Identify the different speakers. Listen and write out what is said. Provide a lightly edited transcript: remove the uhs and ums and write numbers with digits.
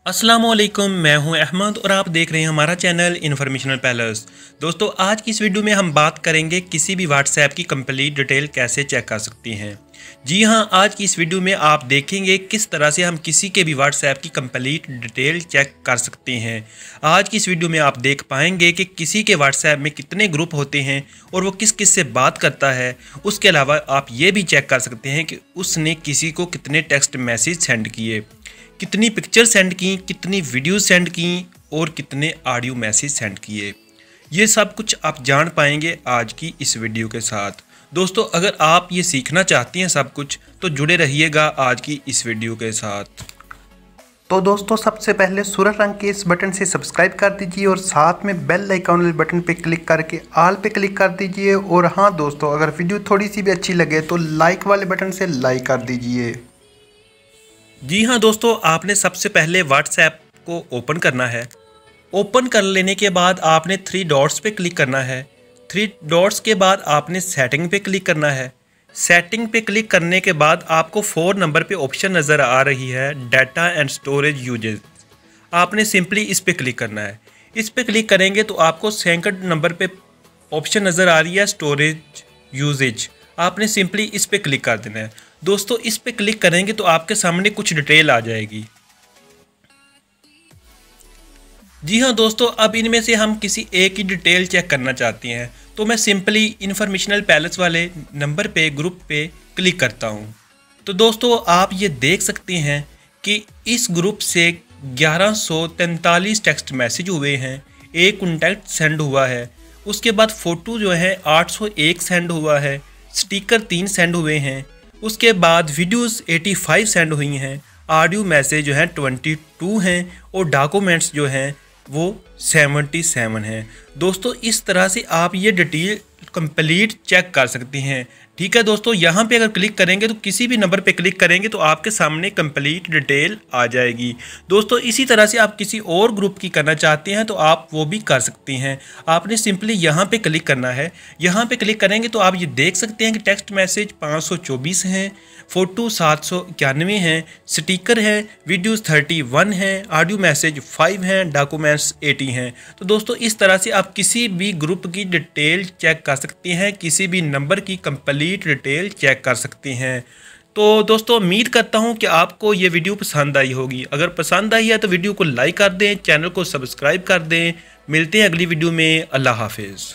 Speaker 1: अस्सलामुअलैकुम, मैं हूं अहमद और आप देख रहे हैं हमारा चैनल इन्फॉर्मेशनल पैलेस। दोस्तों, आज की इस वीडियो में हम बात करेंगे किसी भी व्हाट्सएप की कंप्लीट डिटेल कैसे चेक कर सकती हैं। जी हां, आज की इस वीडियो में आप देखेंगे किस तरह से हम किसी के भी व्हाट्सएप की कंप्लीट डिटेल चेक कर सकते हैं। आज की इस वीडियो में आप देख पाएंगे कि किसी के व्हाट्सएप में कितने ग्रुप होते हैं और वो किस किस से बात करता है। उसके अलावा आप ये भी चेक कर सकते हैं कि उसने किसी को कितने टेक्स्ट मैसेज सेंड किए, कितनी पिक्चर सेंड की, कितनी वीडियो सेंड की और कितने ऑडियो मैसेज सेंड किए। ये सब कुछ आप जान पाएंगे आज की इस वीडियो के साथ। दोस्तों, अगर आप ये सीखना चाहती हैं सब कुछ तो जुड़े रहिएगा आज की इस वीडियो के साथ।
Speaker 2: तो दोस्तों, सबसे पहले सूरज रंग के इस बटन से सब्सक्राइब कर दीजिए और साथ में बेल आइकॉन वाले बटन पे क्लिक करके ऑल पे क्लिक कर दीजिए। और हाँ दोस्तों, अगर वीडियो थोड़ी सी भी अच्छी लगे तो लाइक वाले बटन से लाइक कर दीजिए।
Speaker 1: जी हाँ दोस्तों, आपने सबसे पहले व्हाट्सएप को ओपन करना है। ओपन कर लेने के बाद आपने 3 डॉट्स पे क्लिक करना है। 3 डॉट्स के बाद आपने सेटिंग पे क्लिक करना है। सेटिंग पे क्लिक करने के बाद आपको 4 नंबर पे ऑप्शन नज़र आ रही है, डाटा एंड स्टोरेज यूजेज। आपने सिंपली इस पे क्लिक करना है। इस पे क्लिक करेंगे तो आपको 2nd नंबर पे ऑप्शन नज़र आ रही है, स्टोरेज यूजेज। आपने सिंपली इस पे क्लिक कर देना है। दोस्तों, इस पे क्लिक करेंगे तो आपके सामने कुछ डिटेल आ जाएगी। जी हाँ दोस्तों, अब इनमें से हम किसी एक की डिटेल चेक करना चाहते हैं तो मैं सिंपली इन्फॉर्मेशनल पैलेस वाले नंबर पे, ग्रुप पे क्लिक करता हूँ। तो दोस्तों, आप ये देख सकते हैं कि इस ग्रुप से 1143 टेक्स्ट मैसेज हुए हैं, एक कॉन्टैक्ट सेंड हुआ है। उसके बाद फ़ोटो जो है 801 सेंड हुआ है, स्टिकर 3 सेंड हुए हैं। उसके बाद वीडियोस 85 सेंड हुई हैं, ऑडियो मैसेज जो है 22 हैं और डॉक्यूमेंट्स जो हैं वो 77 हैं। दोस्तों, इस तरह से आप ये डिटेल कंप्लीट चेक कर सकते हैं। ठीक है दोस्तों, यहाँ पे अगर क्लिक करेंगे तो किसी भी नंबर पे क्लिक करेंगे तो आपके सामने कंप्लीट डिटेल आ जाएगी। दोस्तों, इसी तरह से आप किसी और ग्रुप की करना चाहते हैं तो आप वो भी कर सकते हैं। आपने सिंपली यहाँ पे क्लिक करना है। यहाँ पे क्लिक करेंगे तो आप ये देख सकते हैं कि टेक्स्ट मैसेज 524 हैं, फ़ोटो 791 हैं, स्टिकर है, वीडियोज़ 31 हैं, ऑडियो मैसेज 5 हैं, डॉक्यूमेंट्स 80 हैं। तो दोस्तों, इस तरह से आप किसी भी ग्रुप की डिटेल चेक कर सकते हैं, किसी भी नंबर की कंप्लीट डिटेल चेक कर सकते हैं। तो दोस्तों, उम्मीद करता हूं कि आपको ये वीडियो पसंद आई होगी। अगर पसंद आई है तो वीडियो को लाइक कर दें, चैनल को सब्सक्राइब कर दें। मिलते हैं अगली वीडियो में। अल्लाह हाफिज़।